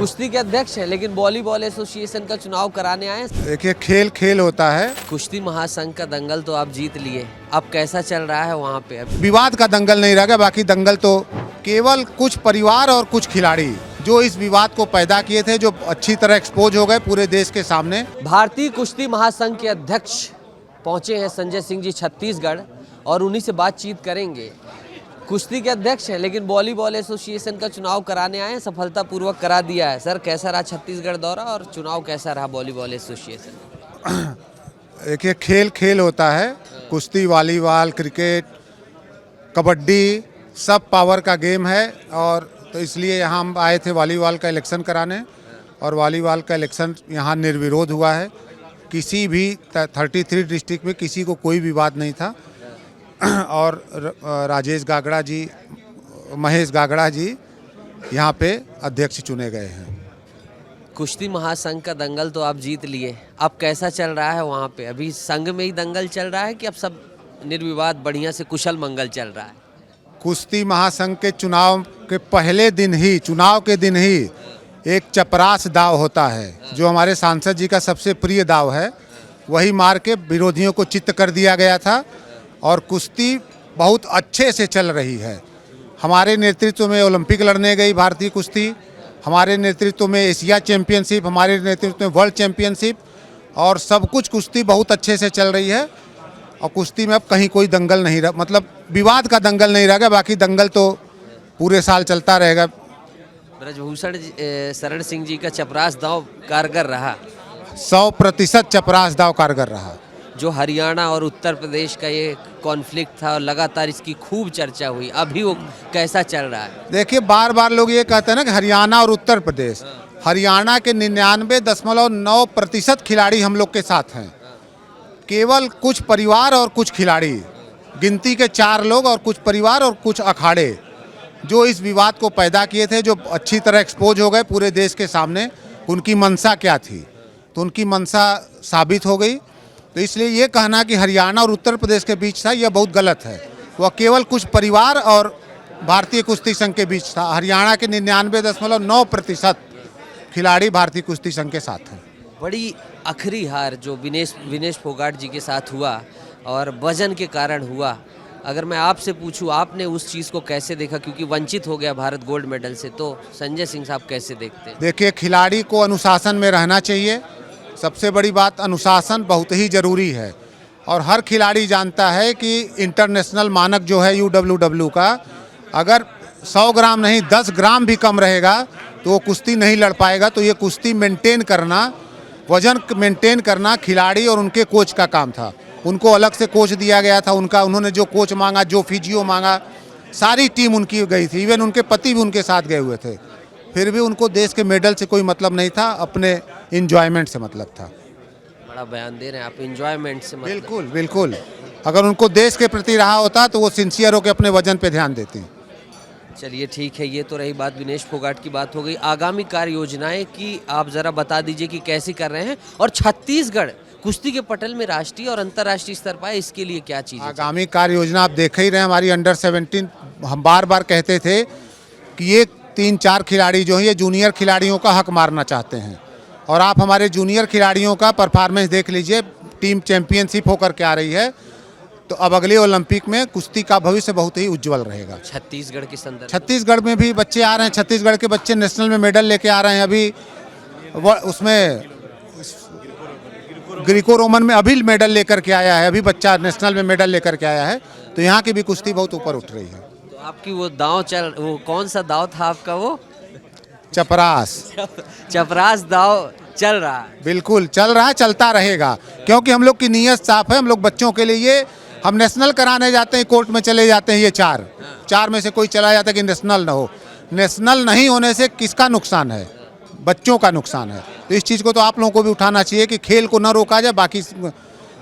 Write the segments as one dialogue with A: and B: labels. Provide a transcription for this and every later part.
A: कुश्ती के अध्यक्ष हैं, लेकिन वॉलीबॉल एसोसिएशन का चुनाव कराने आए।
B: देखिए, खेल खेल होता है।
A: कुश्ती महासंघ का दंगल तो आप जीत लिए, अब कैसा चल रहा है वहाँ पे? अब
B: विवाद का दंगल नहीं रह गया, बाकी दंगल तो केवल कुछ परिवार और कुछ खिलाड़ी जो इस विवाद को पैदा किए थे, जो अच्छी तरह एक्सपोज हो गए पूरे देश के सामने।
A: भारतीय कुश्ती महासंघ के अध्यक्ष पहुंचे हैं संजय सिंह जी छत्तीसगढ़, और उन्हीं से बातचीत करेंगे। कुश्ती के अध्यक्ष हैं, लेकिन वॉलीबॉल एसोसिएशन का चुनाव कराने आए, सफलतापूर्वक करा दिया है। सर, कैसा रहा छत्तीसगढ़ दौरा और चुनाव कैसा रहा वॉलीबॉल एसोसिएशन?
B: देखिए, खेल खेल होता है। कुश्ती, वॉलीबॉल, क्रिकेट, कबड्डी सब पावर का गेम है, और तो इसलिए यहाँ हम आए थे वॉलीबॉल का इलेक्शन कराने, और वॉलीबॉल का इलेक्शन यहाँ निर्विरोध हुआ है। किसी भी 33 डिस्ट्रिक्ट में किसी को कोई विवाद नहीं था, और राजेश गागड़ा जी, महेश गागड़ा जी यहाँ पे अध्यक्ष चुने गए हैं।
A: कुश्ती महासंघ का दंगल तो आप जीत लिए, अब कैसा चल रहा है वहाँ पे? अभी संघ में ही दंगल चल रहा है कि अब सब निर्विवाद बढ़िया से कुशल मंगल चल रहा है?
B: कुश्ती महासंघ के चुनाव के पहले दिन ही, चुनाव के दिन ही एक चपरास दाव होता है, जो हमारे सांसद जी का सबसे प्रिय दाव है। वही मार के विरोधियों को चित्त कर दिया गया था, और कुश्ती बहुत अच्छे से चल रही है। हमारे नेतृत्व में ओलंपिक लड़ने गई भारतीय कुश्ती, हमारे नेतृत्व में एशिया चैम्पियनशिप, हमारे नेतृत्व में वर्ल्ड चैम्पियनशिप, और सब कुछ कुश्ती बहुत अच्छे से चल रही है। और कुश्ती में अब कहीं कोई दंगल नहीं रहा, मतलब विवाद का दंगल नहीं रह गया, बाकी दंगल तो पूरे साल चलता रहेगा।
A: ब्रजभूषण शरण सिंह जी का चपरास दाव कारगर रहा?
B: 100% चपरास दाव कारगर रहा।
A: जो हरियाणा और उत्तर प्रदेश का ये कॉन्फ्लिक्ट था और लगातार इसकी खूब चर्चा हुई, अभी वो कैसा चल रहा है?
B: देखिए, बार बार लोग ये कहते हैं ना कि हरियाणा और उत्तर प्रदेश, हरियाणा के 99.9% खिलाड़ी हम लोग के साथ हैं। केवल कुछ परिवार और कुछ खिलाड़ी, गिनती के 4 लोग और कुछ परिवार और कुछ अखाड़े जो इस विवाद को पैदा किए थे, जो अच्छी तरह एक्सपोज हो गए पूरे देश के सामने। उनकी मंशा क्या थी, तो उनकी मंशा साबित हो गई। तो इसलिए ये कहना कि हरियाणा और उत्तर प्रदेश के बीच था, यह बहुत गलत है। वह केवल कुछ परिवार और भारतीय कुश्ती संघ के बीच था। हरियाणा के 99.9% खिलाड़ी भारतीय कुश्ती संघ के साथ हैं।
A: बड़ी आखिरी हार जो विनेश फोगाट जी के साथ हुआ, और वजन के कारण हुआ, अगर मैं आपसे पूछूं, आपने उस चीज़ को कैसे देखा? क्योंकि वंचित हो गया भारत गोल्ड मेडल से, तो संजय सिंह साहब कैसे देखते हैं?
B: देखिए, खिलाड़ी को अनुशासन में रहना चाहिए। सबसे बड़ी बात, अनुशासन बहुत ही ज़रूरी है, और हर खिलाड़ी जानता है कि इंटरनेशनल मानक जो है UWW का, अगर 100 ग्राम नहीं 10 ग्राम भी कम रहेगा तो वो कुश्ती नहीं लड़ पाएगा। तो ये कुश्ती मेंटेन करना, वजन मेंटेन करना खिलाड़ी और उनके कोच का काम था। उनको अलग से कोच दिया गया था, उन्होंने जो कोच मांगा, जो फिजियो मांगा, सारी टीम उनकी गई थी। इवन उनके पति भी उनके साथ गए हुए थे। फिर भी उनको देश के मेडल से कोई मतलब नहीं था, अपने एंजॉयमेंट से मतलब था।
A: बड़ा बयान दे रहे हैं आप, एंजॉयमेंट से मतलब?
B: बिल्कुल बिल्कुल, अगर उनको देश के प्रति रहा होता तो वो सिंसियर होकर अपने वजन पे ध्यान देती।
A: चलिए ठीक है, ये तो रही बात विनेश फोगाट की बात हो गई। आगामी कार्य योजनाएं की आप जरा बता दीजिए कि कैसे कर रहे हैं, और छत्तीसगढ़ कुश्ती के पटल में राष्ट्रीय और अंतर्राष्ट्रीय स्तर पर इसके लिए क्या चीज़?
B: आगामी कार्य योजना आप देख ही रहे हैं, हमारी अंडर 17। हम बार बार कहते थे कि ये 3-4 खिलाड़ी जो हैं, ये जूनियर खिलाड़ियों का हक मारना चाहते हैं, और आप हमारे जूनियर खिलाड़ियों का परफॉर्मेंस देख लीजिए। टीम चैंपियनशिप होकर के आ रही है, तो अब अगले ओलंपिक में कुश्ती का भविष्य बहुत ही उज्जवल रहेगा।
A: छत्तीसगढ़ के संदर्भ,
B: छत्तीसगढ़ में भी बच्चे आ रहे हैं, छत्तीसगढ़ के बच्चे नेशनल में मेडल लेके आ रहे हैं। अभी उसमें ग्रीको रोमन में अभी मेडल लेकर के आया है, अभी बच्चा नेशनल में मेडल लेकर के आया है। तो यहाँ की भी कुश्ती बहुत ऊपर उठ रही है।
A: तो आपकी वो कौन सा दाव था आपका? वो चपरास दाव चल रहा है?
B: बिल्कुल चल रहा है, चलता रहेगा, क्योंकि हम लोग की नीयत साफ है। हम लोग बच्चों के लिए, हम नेशनल कराने जाते हैं, कोर्ट में चले जाते हैं। ये चार में से कोई चला जाता है कि नेशनल ना हो। नेशनल नहीं होने से किसका नुकसान है? बच्चों का नुकसान है। तो इस चीज़ को तो आप लोगों को भी उठाना चाहिए कि खेल को न रोका जाए, बाकी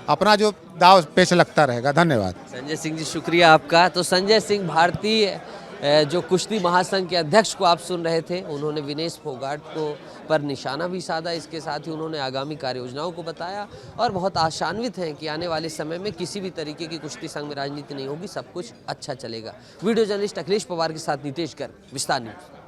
B: अपना जो दाव पेश लगता रहेगा। धन्यवाद
A: संजय सिंह जी, शुक्रिया आपका। तो संजय सिंह, भारतीय जो कुश्ती महासंघ के अध्यक्ष को आप सुन रहे थे, उन्होंने विनेश फोगाट को पर निशाना भी साधा। इसके साथ ही उन्होंने आगामी कार्य योजनाओं को बताया, और बहुत आशान्वित हैं कि आने वाले समय में किसी भी तरीके की कुश्ती संघ में राजनीति नहीं होगी, सब कुछ अच्छा चलेगा। वीडियो जर्नलिस्ट अखिलेश पवार के साथ नितेश कर, विस्तार न्यूज़।